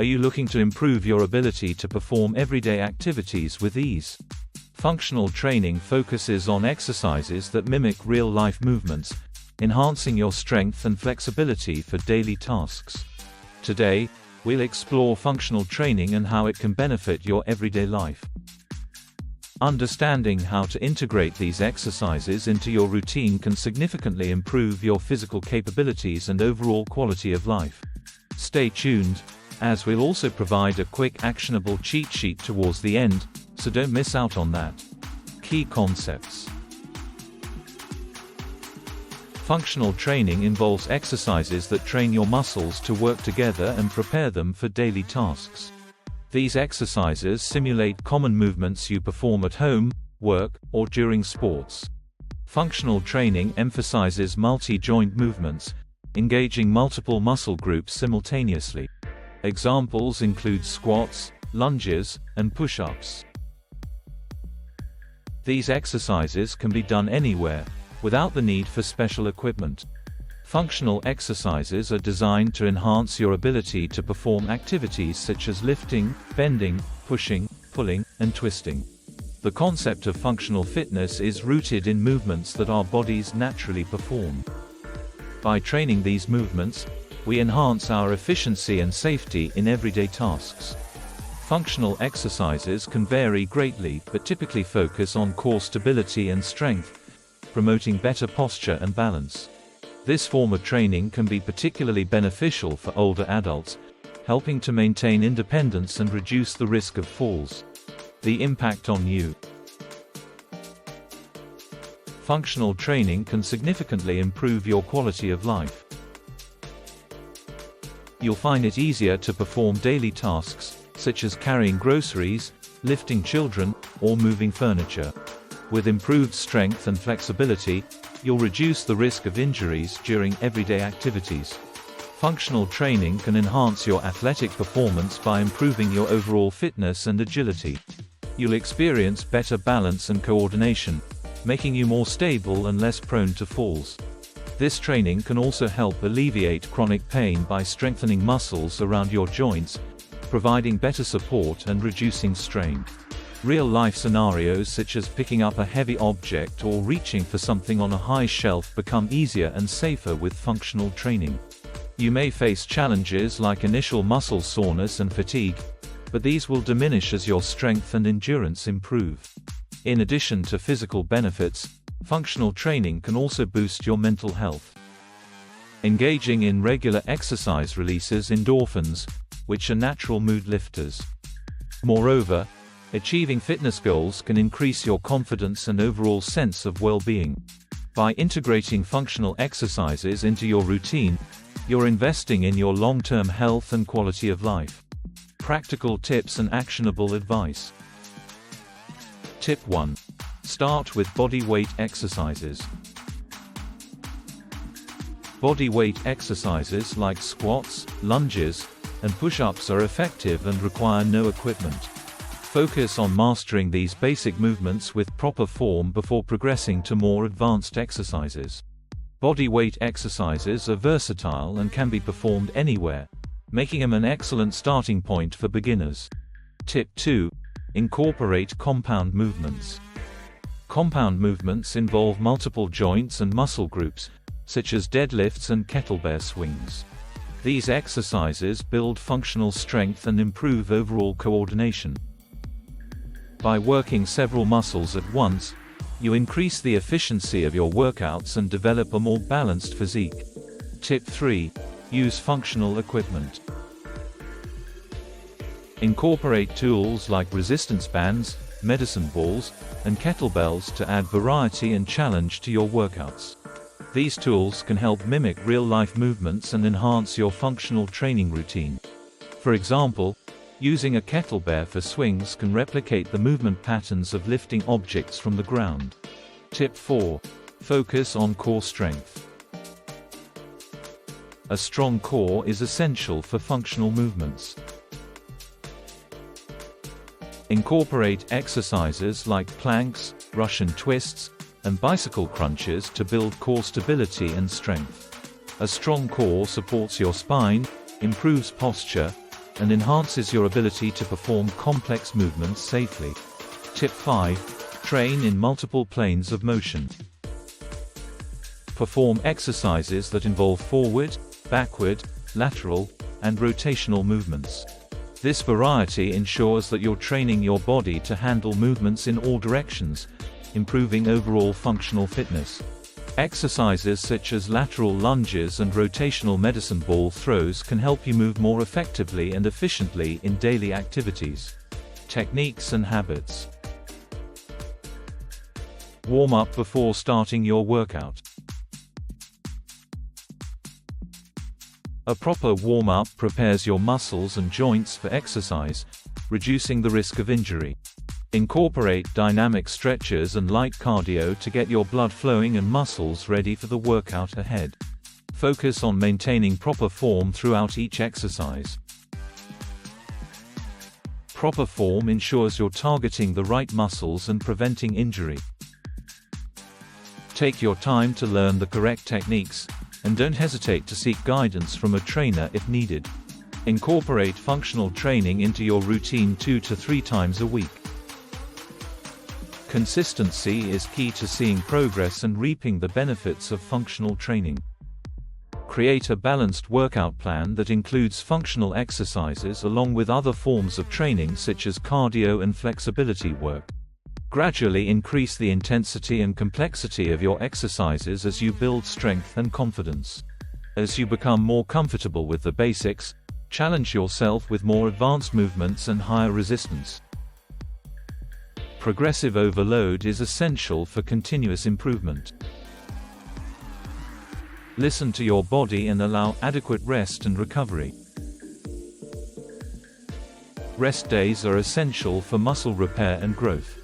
Are you looking to improve your ability to perform everyday activities with ease? Functional training focuses on exercises that mimic real-life movements, enhancing your strength and flexibility for daily tasks. Today, we'll explore functional training and how it can benefit your everyday life. Understanding how to integrate these exercises into your routine can significantly improve your physical capabilities and overall quality of life. Stay tuned, as we'll also provide a quick actionable cheat sheet towards the end, so don't miss out on that. Key concepts. Functional training involves exercises that train your muscles to work together and prepare them for daily tasks. These exercises simulate common movements you perform at home, work, or during sports. Functional training emphasizes multi-joint movements, engaging multiple muscle groups simultaneously. Examples include squats, lunges, and push-ups. These exercises can be done anywhere, without the need for special equipment. Functional exercises are designed to enhance your ability to perform activities such as lifting, bending, pushing, pulling, and twisting. The concept of functional fitness is rooted in movements that our bodies naturally perform. By training these movements, we enhance our efficiency and safety in everyday tasks. Functional exercises can vary greatly but typically focus on core stability and strength, promoting better posture and balance. This form of training can be particularly beneficial for older adults, helping to maintain independence and reduce the risk of falls. The impact on you. Functional training can significantly improve your quality of life. You'll find it easier to perform daily tasks, such as carrying groceries, lifting children, or moving furniture. With improved strength and flexibility, you'll reduce the risk of injuries during everyday activities. Functional training can enhance your athletic performance by improving your overall fitness and agility. You'll experience better balance and coordination, making you more stable and less prone to falls. This training can also help alleviate chronic pain by strengthening muscles around your joints, providing better support and reducing strain. Real-life scenarios such as picking up a heavy object or reaching for something on a high shelf become easier and safer with functional training. You may face challenges like initial muscle soreness and fatigue, but these will diminish as your strength and endurance improve. In addition to physical benefits, functional training can also boost your mental health. Engaging in regular exercise releases endorphins, which are natural mood lifters. Moreover, achieving fitness goals can increase your confidence and overall sense of well-being. By integrating functional exercises into your routine, you're investing in your long-term health and quality of life. Practical tips and actionable advice. Tip 1. Start with body weight exercises. Body weight exercises like squats, lunges, and push-ups are effective and require no equipment. Focus on mastering these basic movements with proper form before progressing to more advanced exercises. Body weight exercises are versatile and can be performed anywhere, making them an excellent starting point for beginners. Tip 2. Incorporate compound movements. Compound movements involve multiple joints and muscle groups, such as deadlifts and kettlebell swings. These exercises build functional strength and improve overall coordination. By working several muscles at once, you increase the efficiency of your workouts and develop a more balanced physique. Tip 3. Use functional equipment. Incorporate tools like resistance bands, medicine balls, and kettlebells to add variety and challenge to your workouts. These tools can help mimic real-life movements and enhance your functional training routine. For example, using a kettlebell for swings can replicate the movement patterns of lifting objects from the ground. Tip 4. Focus on core strength. A strong core is essential for functional movements. Incorporate exercises like planks, Russian twists, and bicycle crunches to build core stability and strength. A strong core supports your spine, improves posture, and enhances your ability to perform complex movements safely. Tip 5. Train in multiple planes of motion. Perform exercises that involve forward, backward, lateral, and rotational movements. This variety ensures that you're training your body to handle movements in all directions, improving overall functional fitness. Exercises such as lateral lunges and rotational medicine ball throws can help you move more effectively and efficiently in daily activities. Techniques and habits. Warm up before starting your workout. A proper warm-up prepares your muscles and joints for exercise, reducing the risk of injury. Incorporate dynamic stretches and light cardio to get your blood flowing and muscles ready for the workout ahead. Focus on maintaining proper form throughout each exercise. Proper form ensures you're targeting the right muscles and preventing injury. Take your time to learn the correct techniques, and don't hesitate to seek guidance from a trainer if needed. Incorporate functional training into your routine 2 to 3 times a week. Consistency is key to seeing progress and reaping the benefits of functional training. Create a balanced workout plan that includes functional exercises along with other forms of training such as cardio and flexibility work. Gradually increase the intensity and complexity of your exercises as you build strength and confidence. As you become more comfortable with the basics, challenge yourself with more advanced movements and higher resistance. Progressive overload is essential for continuous improvement. Listen to your body and allow adequate rest and recovery. Rest days are essential for muscle repair and growth.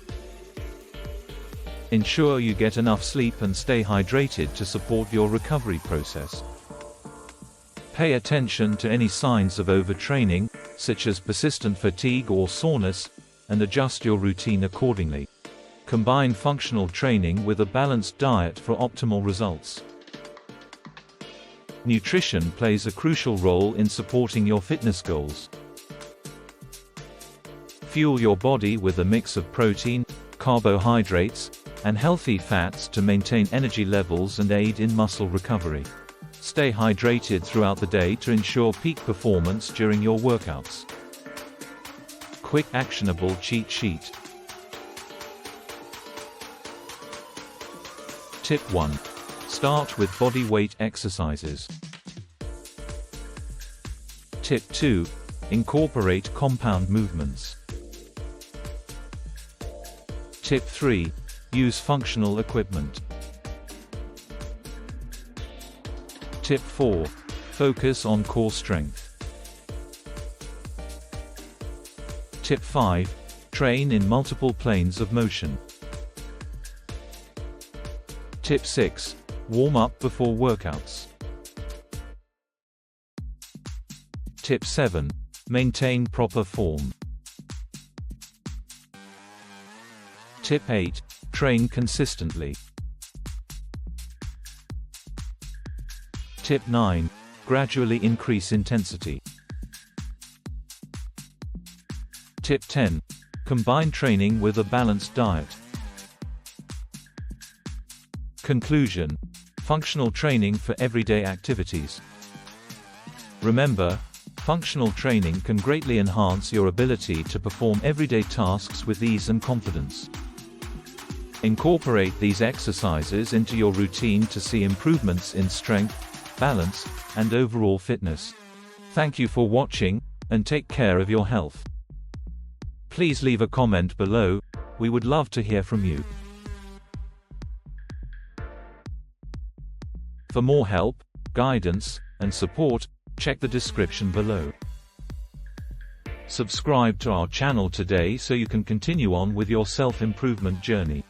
Ensure you get enough sleep and stay hydrated to support your recovery process. Pay attention to any signs of overtraining, such as persistent fatigue or soreness, and adjust your routine accordingly. Combine functional training with a balanced diet for optimal results. Nutrition plays a crucial role in supporting your fitness goals. Fuel your body with a mix of protein, carbohydrates, and healthy fats to maintain energy levels and aid in muscle recovery. Stay hydrated throughout the day to ensure peak performance during your workouts. Quick actionable cheat sheet. Tip 1. Start with body weight exercises. Tip 2. Incorporate compound movements. Tip 3. Use functional equipment. Tip 4. Focus on core strength. Tip 5. Train in multiple planes of motion. Tip 6. Warm up before workouts. Tip 7. Maintain proper form. Tip 8. Train consistently. Tip 9. Gradually increase intensity. Tip 10. Combine training with a balanced diet. Conclusion: functional training for everyday activities. Remember, functional training can greatly enhance your ability to perform everyday tasks with ease and confidence. Incorporate these exercises into your routine to see improvements in strength, balance, and overall fitness. Thank you for watching, and take care of your health. Please leave a comment below, we would love to hear from you. For more help, guidance, and support, check the description below. Subscribe to our channel today so you can continue on with your self-improvement journey.